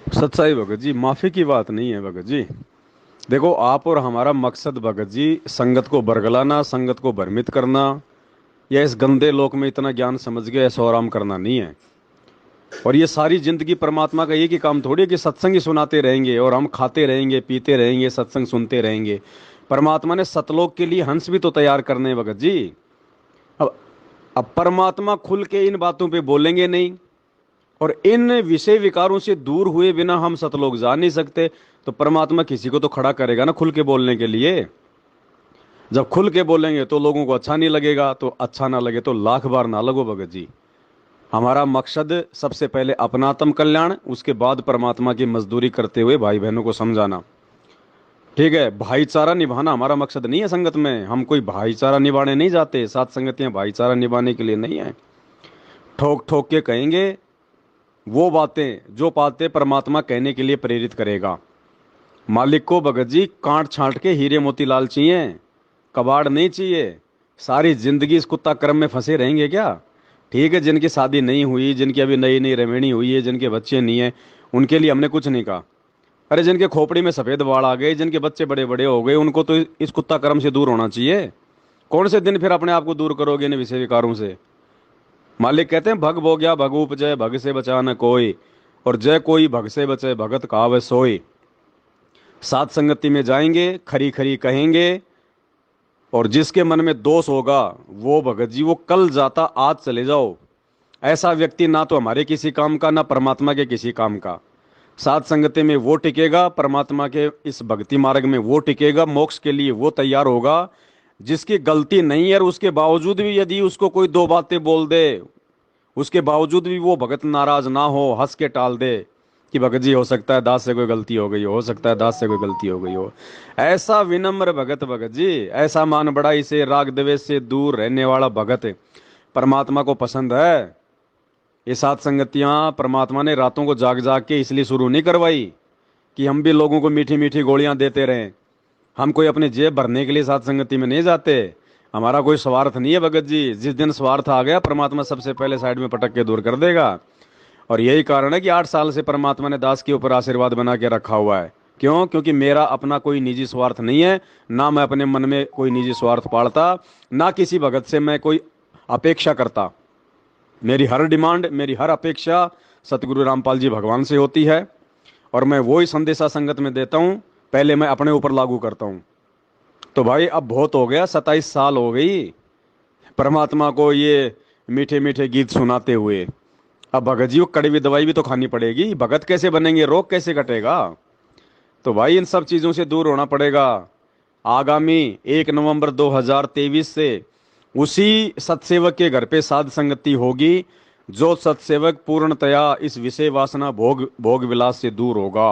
सच्चाई भगत जी, माफी की बात नहीं है भगत जी। देखो, आप और हमारा मकसद भगत जी संगत को बरगलाना, संगत को भ्रमित करना, या इस गंदे लोक में इतना ज्ञान समझ के ऐशो आराम करना नहीं है। और ये सारी जिंदगी परमात्मा का एक ही काम थोड़ी है कि सत्संग ही सुनाते रहेंगे और हम खाते रहेंगे, पीते रहेंगे, सत्संग सुनते रहेंगे। परमात्मा ने सतलोक के लिए हंस भी तो तैयार करने हैं भगत जी। अब अब परमात्मा खुल के इन बातों पे बोलेंगे नहीं, और इन विषय विकारों से दूर हुए बिना हम सतलोक जा नहीं सकते। तो परमात्मा किसी को तो खड़ा करेगा ना खुल के बोलने के लिए। जब खुल के बोलेंगे तो लोगों को अच्छा नहीं लगेगा, तो अच्छा ना लगे तो लाख बार ना लगो भगत जी। हमारा मकसद सबसे पहले अपना आत्म कल्याण, उसके बाद परमात्मा की मजदूरी करते हुए भाई बहनों को समझाना। ठीक है, भाईचारा निभाना हमारा मकसद नहीं है। संगत में हम कोई भाईचारा निभाने नहीं जाते, साथ संगतियां भाईचारा निभाने के लिए नहीं है। ठोक ठोक के कहेंगे वो बातें जो बातें परमात्मा कहने के लिए प्रेरित करेगा। मालिक को भगत जी कांट छांट के हीरे मोतीलाल चाहिए, कबाड़ नहीं चाहिए। सारी जिंदगी इस कुत्ता कर्म में फंसे रहेंगे क्या? ठीक है, जिनकी शादी नहीं हुई, जिनकी अभी नई नई रवेणी हुई है, जिनके बच्चे नहीं है, उनके लिए हमने कुछ नहीं कहा। अरे जिनके खोपड़ी में सफेद बाल आ गए, जिनके बच्चे बड़े बड़े हो गए, उनको तो इस कुत्ता कर्म से दूर होना चाहिए। कौन से दिन फिर अपने आप को दूर करोगे इन विषय विकारों से? मालिक कहते हैं भग भोग्या भग उपजय, भग से बचा न कोई, और जय कोई भग से बचे, भगत कहावै सोई। सात संगति में जाएंगे, खरी खरी कहेंगे, और जिसके मन में दोष होगा वो भगत जी वो कल जाता आज चले जाओ। ऐसा व्यक्ति ना तो हमारे किसी काम का, ना परमात्मा के किसी काम का। सात संगति में वो टिकेगा, परमात्मा के इस भक्ति मार्ग में वो टिकेगा, मोक्ष के लिए वो तैयार होगा। जिसकी गलती नहीं है और उसके बावजूद भी यदि उसको कोई दो बातें बोल दे, उसके बावजूद भी वो भगत नाराज ना हो, हंस के टाल दे कि भगत जी हो सकता है दास से कोई गलती हो गई हो सकता है दास से कोई गलती हो गई हो। ऐसा विनम्र भगत भगत जी, ऐसा मान बड़ाई से राग द्वेष से दूर रहने वाला भगत परमात्मा को पसंद है। ये सात संगतियां परमात्मा ने रातों को जाग जाग के इसलिए शुरू नहीं करवाई कि हम भी लोगों को मीठी मीठी गोलियां देते रहें। हम कोई अपने जेब भरने के लिए सात संगति में नहीं जाते। हमारा कोई स्वार्थ नहीं है भगत जी। जिस दिन स्वार्थ आ गया परमात्मा सबसे पहले साइड में पटक के दूर कर देगा। और यही कारण है कि 8 साल से परमात्मा ने दास के ऊपर आशीर्वाद बना के रखा हुआ है। क्यों? क्योंकि मेरा अपना कोई निजी स्वार्थ नहीं है। ना मैं अपने मन में कोई निजी स्वार्थ पालता, ना किसी भगत से मैं कोई अपेक्षा करता। मेरी हर डिमांड, मेरी हर अपेक्षा सतगुरु रामपाल जी भगवान से होती है, और मैं वही संदेशा संगत में देता हूँ। पहले मैं अपने ऊपर लागू करता हूँ। तो भाई अब बहुत हो गया, 27 साल हो गई परमात्मा को ये मीठे मीठे गीत सुनाते हुए। अब भगत जी को कड़वी दवाई भी तो खानी पड़ेगी। भगत कैसे बनेंगे, रोग कैसे कटेगा? तो भाई इन सब चीजों से दूर होना पड़ेगा। आगामी 1 नवंबर 2023 से उसी सतसेवक के घर पे साध संगति होगी जो सतसेवक पूर्णतया इस विषय वासना भोग भोग विलास से दूर होगा।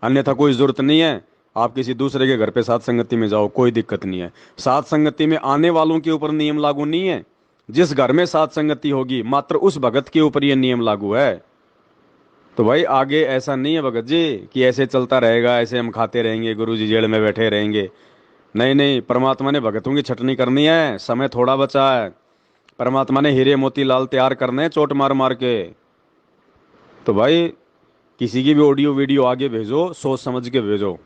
अन्यथा कोई जरूरत नहीं है, आप किसी दूसरे के घर पे साध संगति में जाओ, कोई दिक्कत नहीं है। साध संगति में आने वालों के ऊपर नियम लागू नहीं है। जिस घर में साध संगति होगी मात्र उस भगत के ऊपर यह नियम लागू है। तो भाई आगे ऐसा नहीं है भगत जी कि ऐसे चलता रहेगा, ऐसे हम खाते रहेंगे, गुरु जी जेल में बैठे रहेंगे। नहीं नहीं, परमात्मा ने भगतों की छटनी करनी है, समय थोड़ा बचा है। परमात्मा ने हीरे मोती लाल तैयार करने हैं चोट मार मार के। तो भाई किसी की भी ऑडियो वीडियो आगे भेजो, सोच समझ के भेजो।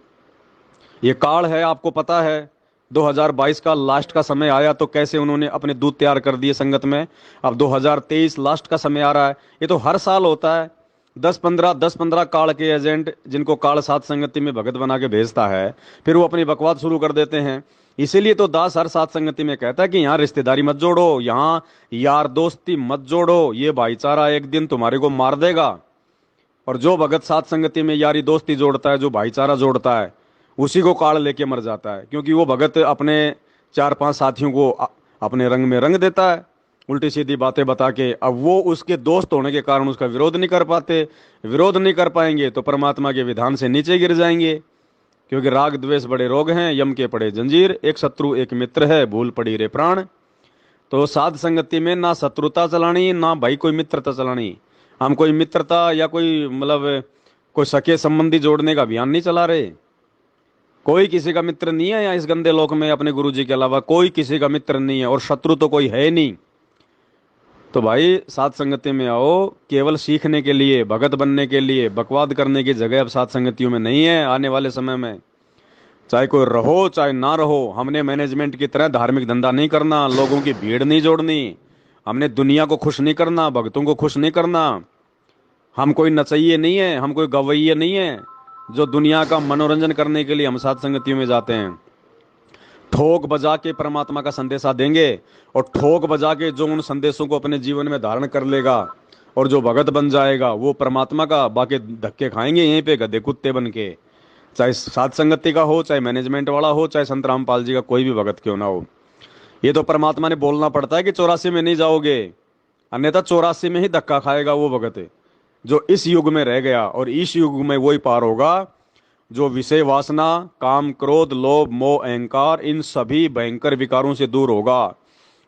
ये काल है, आपको पता है। 2022 का लास्ट का समय आया तो कैसे उन्होंने अपने दूत तैयार कर दिए संगत में। अब 2023 लास्ट का समय आ रहा है। ये तो हर साल होता है। 10-15 काल के एजेंट जिनको काल सात संगति में भगत बना के भेजता है, फिर वो अपनी बकवास शुरू कर देते हैं। इसीलिए तो दास हर सात संगति में कहता है कि यहाँ रिश्तेदारी मत जोड़ो, यहाँ यार दोस्ती मत जोड़ो, ये भाईचारा एक दिन तुम्हारे को मार देगा। और जो भगत सात संगति में यारी दोस्ती जोड़ता है, जो भाईचारा जोड़ता है, उसी को काल लेके मर जाता है। क्योंकि वो भगत अपने 4-5 साथियों को अपने रंग में रंग देता है, उल्टी सीधी बातें बता के। अब वो उसके दोस्त होने के कारण उसका विरोध नहीं कर पाते। विरोध नहीं कर पाएंगे तो परमात्मा के विधान से नीचे गिर जाएंगे। क्योंकि राग द्वेष बड़े रोग हैं, यम के पड़े जंजीर, एक शत्रु एक मित्र है, भूल पड़ी रे प्राण। तो साध संगति में ना शत्रुता चलानी, ना भाई कोई मित्रता चलानी। हम कोई मित्रता या कोई मतलब कोई सके संबंधी जोड़ने का अभियान नहीं चला रहे। कोई किसी का मित्र नहीं है यहाँ इस गंदे लोक में, अपने गुरु जी के अलावा कोई किसी का मित्र नहीं है, और शत्रु तो कोई है नहीं। तो भाई साथ संगति में आओ, केवल सीखने के लिए, भगत बनने के लिए, बकवाद करने की जगह अब साथ संगतियों में नहीं है आने वाले समय में। चाहे कोई रहो चाहे ना रहो, हमने मैनेजमेंट की तरह धार्मिक धंधा नहीं करना, लोगों की भीड़ नहीं जोड़नी, हमने दुनिया को खुश नहीं करना, भक्तों को खुश नहीं करना। हम कोई नचइये नहीं है, हम कोई गवैये नहीं है जो दुनिया का मनोरंजन करने के लिए हम साथ संगतियों में जाते हैं। ठोक बजा के परमात्मा का संदेशा देंगे, और ठोक बजा के जो उन संदेशों को अपने जीवन में धारण कर लेगा और जो भगत बन जाएगा वो परमात्मा का, बाकी धक्के खाएंगे यहीं पे गधे कुत्ते बन के। चाहे सात संगति का हो, चाहे मैनेजमेंट वाला हो, चाहे संत रामपाल जी का कोई भी भगत क्यों ना हो। ये तो परमात्मा ने बोलना पड़ता है कि 84 में नहीं जाओगे, अन्यथा 84 में ही धक्का खाएगा वो भगत जो इस युग में रह गया। और इस युग में वही पार होगा जो विषय वासना, काम, क्रोध, लोभ, मोह, अहंकार, इन सभी भयंकर विकारों से दूर होगा।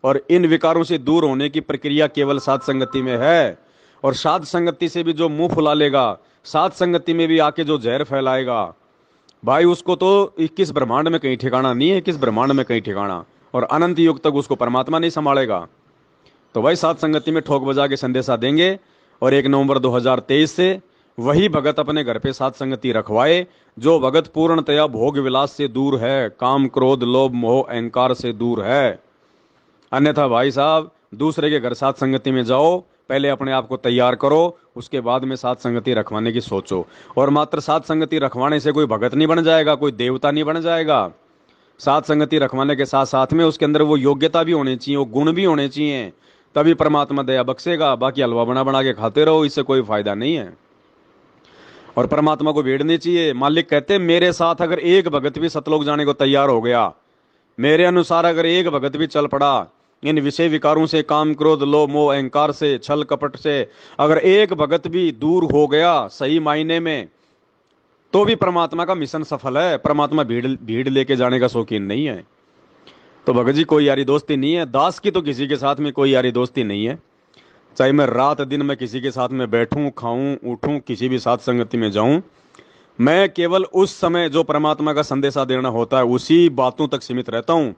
और इन विकारों से दूर होने की प्रक्रिया केवल साध संगति में है। और साध संगति से भी जो मुंह फुला लेगा, साध संगति में भी आके जो जहर फैलाएगा, भाई उसको तो 21 ब्रह्मांड में कहीं ठिकाना नहीं है, 21 ब्रह्मांड में कहीं ठिकाना, और अनंत युग तक उसको परमात्मा नहीं संभालेगा। तो भाई साध संगति में ठोक बजा के संदेशा देंगे, और 1 नवंबर 2023 से वही भगत अपने घर पे साध संगति रखवाए जो भगत पूर्णतया भोग विलास से दूर है, काम, क्रोध, लोभ, मोह, अहंकार से दूर है। अन्यथा भाई साहब दूसरे के घर साध संगति में जाओ, पहले अपने आप को तैयार करो, उसके बाद में साध संगति रखवाने की सोचो। और मात्र साध संगति रखवाने से कोई भगत नहीं बन जाएगा, कोई देवता नहीं बन जाएगा। साध संगति रखवाने के साथ साथ में उसके अंदर वो योग्यता भी होनी चाहिए, वो गुण भी होने चाहिए, तभी परमात्मा दया बख्शेगा। बाकी हलवा बना बना के खाते रहो, इससे कोई फायदा नहीं है। और परमात्मा को भेड़नी चाहिए। मालिक कहते हैं मेरे साथ अगर एक भगत भी सतलोक जाने को तैयार हो गया, मेरे अनुसार अगर एक भगत भी चल पड़ा इन विषय विकारों से, काम, क्रोध, लोभ, मोह, अहंकार से, छल कपट से, अगर एक भगत भी दूर हो गया सही मायने में, तो भी परमात्मा का मिशन सफल है। परमात्मा भीड़ भीड़ लेके जाने का शौकीन नहीं है। तो भगत जी कोई यारी दोस्ती नहीं है, दास की तो किसी के साथ में कोई यारी दोस्ती नहीं है। चाहे मैं रात दिन में किसी के साथ में बैठूं, खाऊं, उठूं, किसी भी साथ संगति में जाऊं, मैं केवल उस समय जो परमात्मा का संदेशा देना होता है उसी बातों तक सीमित रहता हूं।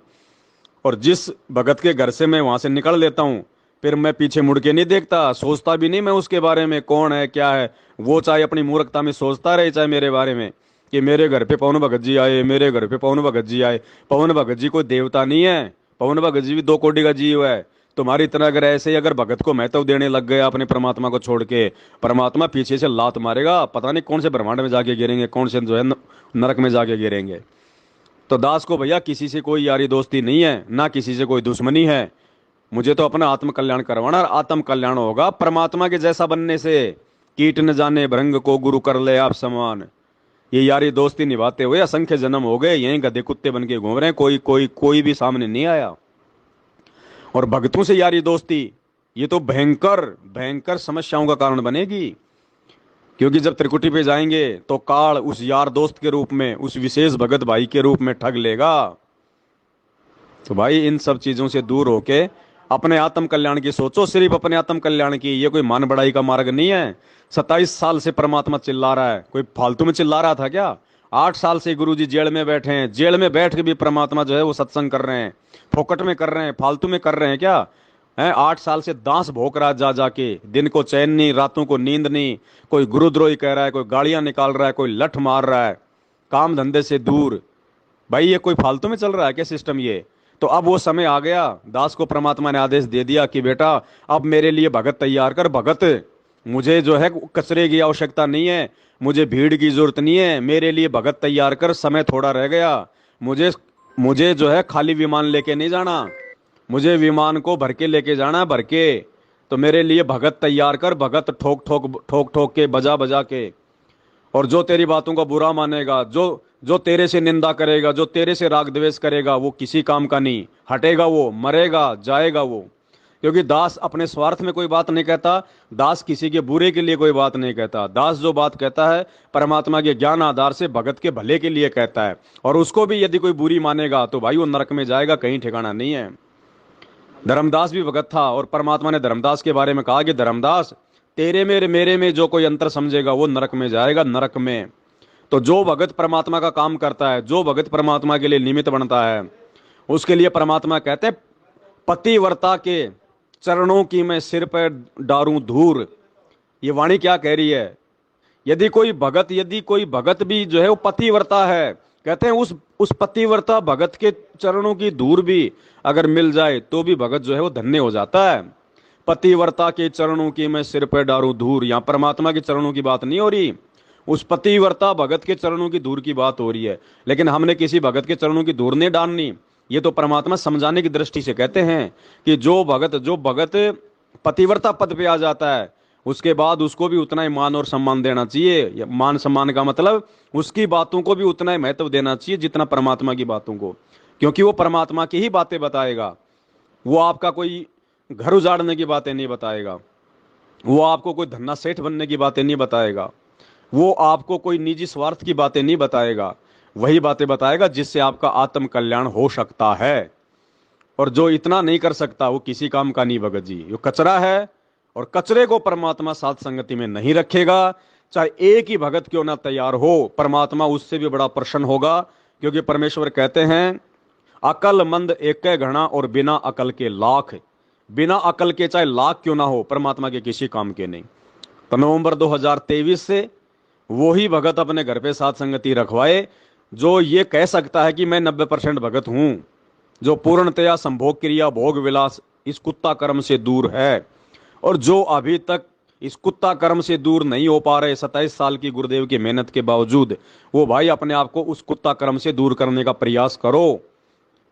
और जिस भगत के घर से मैं वहां से निकल लेता हूं, फिर मैं पीछे मुड़ के नहीं देखता, सोचता भी नहीं मैं उसके बारे में कौन है क्या है। वो चाहे अपनी मूर्खता में सोचता रहे, चाहे मेरे बारे में कि मेरे घर पे पवन भगत जी आए, मेरे घर पे पवन भगत जी आए। पवन भगत जी कोई देवता नहीं है, पवन भगत जी भी 2 कोटि का जीव है। तुम्हारी तरह अगर ऐसे ही अगर भगत को महत्व देने लग गए अपने परमात्मा को छोड़ के, परमात्मा पीछे से लात मारेगा, पता नहीं कौन से ब्रह्मांड में जाके गिरेंगे, कौन से जो है नरक में जाके गिरेंगे। तो दास को भैया किसी से कोई यारी दोस्ती नहीं है, ना किसी से कोई दुश्मनी है। मुझे तो अपना आत्म कल्याण करवाना, और आत्म कल्याण होगा परमात्मा के जैसा बनने से। कीट न जाने भृंग को गुरु कर ले आप समान। ये यारी दोस्ती निभाते हुए असंख्य जन्म हो गए, यहीं गधे कुत्ते बन के घूम रहे हैं, कोई भी सामने नहीं आया। और भक्तों से यारी दोस्ती ये तो भयंकर भयंकर समस्याओं का कारण बनेगी। क्योंकि जब त्रिकुटी पे जाएंगे तो काल उस यार दोस्त के रूप में, उस विशेष भगत भाई के रूप में ठग लेगा। तो भाई इन सब चीजों से दूर होके अपने आत्म कल्याण की सोचो, सिर्फ अपने आत्म कल्याण की। ये कोई मान बढ़ाई का मार्ग नहीं है। 27 साल से परमात्मा चिल्ला रहा है, कोई फालतू में चिल्ला रहा था क्या? 8 साल से गुरुजी जेल में बैठे हैं, जेल में बैठ के भी परमात्मा जो है वो सत्संग कर रहे हैं, फोकट में कर रहे हैं, फालतू में कर रहे हैं क्या? 8 साल से दांस भोंक रहा जा जाके, दिन को चैन नहीं, रातों को नींद नहीं, कोई गुरुद्रोही कह रहा है, कोई गालियां निकाल रहा है, कोई लठ मार रहा है, काम धंधे से दूर। भाई ये कोई फालतू में चल रहा है क्या सिस्टम ये? तो अब वो समय आ गया, दास को परमात्मा ने आदेश दे दिया कि बेटा अब मेरे लिए भगत तैयार कर। भगत मुझे जो है कचरे की आवश्यकता नहीं है, मुझे भीड़ की जरूरत नहीं है, मेरे लिए भगत तैयार कर, समय थोड़ा रह गया। मुझे मुझे जो है खाली विमान लेके नहीं जाना, मुझे विमान को भर के लेके जाना, भर के। तो मेरे लिए भगत तैयार कर, भगत ठोक ठोक ठोक ठोक के, बजा बजा के। और जो तेरी बातों का बुरा मानेगा, जो तेरे से निंदा करेगा, जो तेरे से राग द्वेष करेगा, वो किसी काम का नहीं, हटेगा, वो मरेगा, जाएगा वो। क्योंकि दास अपने स्वार्थ में कोई बात नहीं कहता, दास किसी के बुरे के लिए कोई बात नहीं कहता। दास जो बात कहता है परमात्मा के ज्ञान आधार से भगत के भले के लिए कहता है। और उसको भी यदि कोई बुरी मानेगा तो भाई वो नरक में जाएगा, कहीं ठिकाना नहीं है। धर्मदास भी भगत था, और परमात्मा ने धर्मदास के बारे में कहा कि धर्मदास तेरे मेरे में जो कोई अंतर समझेगा वो नरक में जाएगा, नरक में। तो जो भगत परमात्मा का काम करता है, जो भगत परमात्मा के लिए निमित्त बनता है, उसके लिए परमात्मा कहते हैं पतिव्रता के चरणों की मैं सिर पर डारूं धूर। ये वाणी क्या कह रही है? यदि कोई भगत भी जो है वो पतिव्रता है, कहते हैं उस पतिव्रता भगत के चरणों की धूल भी अगर मिल जाए तो भी भगत जो है वो धन्य हो जाता है। पतिव्रता के चरणों की मैं सिर पर डारूं धूल, यहां परमात्मा के चरणों की बात नहीं हो रही, उस पतिव्रता भगत के चरणों की धूल की बात हो रही है। लेकिन हमने किसी भगत के चरणों की धूल नहीं डालनी। ये तो परमात्मा समझाने की दृष्टि से कहते हैं कि जो भगत पतिव्रता पद पे आ जाता है, उसके बाद उसको भी उतना ही मान और सम्मान देना चाहिए। मान सम्मान का मतलब उसकी बातों को भी उतना ही महत्व देना चाहिए जितना परमात्मा की बातों को, क्योंकि वो परमात्मा की ही बातें बताएगा। वो आपका कोई घर उजाड़ने की बातें नहीं बताएगा, वो आपको कोई धन्ना सेठ बनने की बातें नहीं बताएगा, वो आपको कोई निजी स्वार्थ की बातें नहीं बताएगा। वही बातें बताएगा जिससे आपका आत्म कल्याण हो सकता है। और जो इतना नहीं कर सकता वो किसी काम का नहीं भगत जी, ये कचरा है। और कचरे को परमात्मा साथ संगति में नहीं रखेगा। चाहे एक ही भगत क्यों ना तैयार हो, परमात्मा उससे भी बड़ा प्रसन्न होगा। क्योंकि परमेश्वर कहते हैं अकलमंद एक घड़ा और बिना अकल के लाख। बिना अकल के चाहे लाख क्यों ना हो, परमात्मा के किसी काम के नहीं। तो नवंबर 2023 से वही भगत अपने घर पे साथ संगति रखवाए जो ये कह सकता है कि मैं 90% भगत हूं, जो पूर्णतया संभोग क्रिया भोग विलास इस कुत्ता कर्म से दूर है। और जो अभी तक इस कुत्ता कर्म से दूर नहीं हो पा रहे, 27 साल की गुरुदेव की मेहनत के बावजूद, वो भाई अपने आप को उस कुत्ता कर्म से दूर करने का प्रयास करो।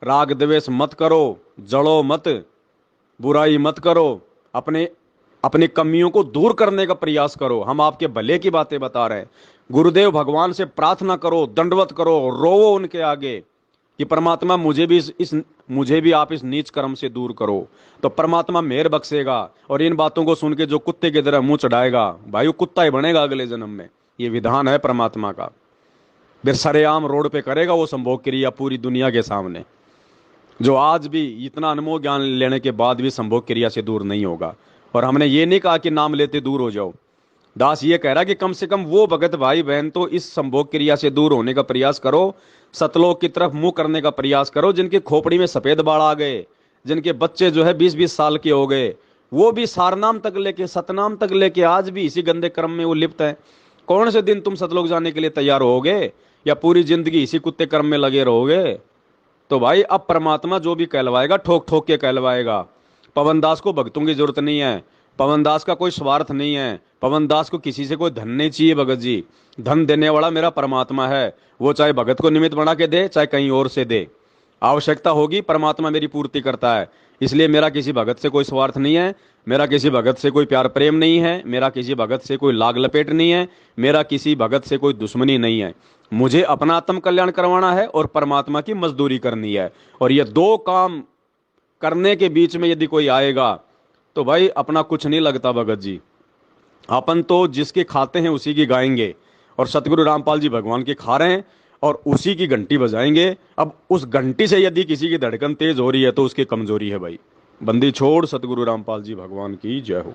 राग द्वेष मत करो, जड़ो मत, बुराई मत करो, अपने अपनी कमियों को दूर करने का प्रयास करो। हम आपके भले की बातें बता रहे हैं। गुरुदेव भगवान से प्रार्थना करो, दंडवत करो, रोवो उनके आगे कि परमात्मा मुझे भी आप इस नीच कर्म से दूर करो। तो परमात्मा मेहर बख्शेगा। और इन बातों को सुन के जो कुत्ते की तरह मुंह चढ़ाएगा, भाई वो कुत्ता ही बनेगा अगले जन्म में। ये विधान है परमात्मा का। फिर सरेआम रोड पे करेगा वो संभोग क्रिया पूरी दुनिया के सामने। जो आज भी इतना अनमोल ज्ञान लेने के बाद भी संभोग क्रिया से दूर नहीं होगा। और हमने ये नहीं कहा कि नाम लेते दूर हो जाओ। दास ये कह रहा कि कम से कम वो भगत भाई बहन तो इस संभोग क्रिया से दूर होने का प्रयास करो, सतलोक की तरफ मुंह करने का प्रयास करो। जिनकी खोपड़ी में सफेद बाल आ गए, जिनके बच्चे जो है 20-20 साल के हो गए, वो भी सारनाम तक लेके सतनाम तक लेके आज भी इसी गंदे कर्म में वो लिप्त है। कौन से दिन तुम सतलोक जाने के लिए तैयार होगे, या पूरी जिंदगी इसी कुत्ते कर्म में लगे रहोगे? तो भाई अब परमात्मा जो भी कहलवाएगा ठोक ठोक के कहलवाएगा। पवन दास को भक्तों की जरूरत नहीं है, पवन दास का कोई स्वार्थ नहीं है, पवन दास को किसी से कोई धन नहीं चाहिए भगत जी। धन देने वाला मेरा परमात्मा है, वो चाहे भगत को निमित्त बना के दे चाहे कहीं और से दे। आवश्यकता होगी परमात्मा मेरी पूर्ति करता है। इसलिए मेरा किसी भगत से कोई स्वार्थ नहीं है, मेरा किसी भगत से कोई प्यार प्रेम नहीं है, मेरा किसी भगत से कोई लाग लपेट नहीं है, मेरा किसी भगत से कोई दुश्मनी नहीं है। मुझे अपना आत्म कल्याण करवाना है और परमात्मा की मजदूरी करनी है। और ये दो काम करने के बीच में यदि कोई आएगा तो भाई अपना कुछ नहीं लगता भगत जी। अपन तो जिसके खाते हैं उसी की गाएंगे। और सतगुरु रामपाल जी भगवान के खा रहे हैं और उसी की घंटी बजाएंगे। अब उस घंटी से यदि किसी की धड़कन तेज हो रही है तो उसकी कमजोरी है भाई। बंदी छोड़। सतगुरु रामपाल जी भगवान की जय हो।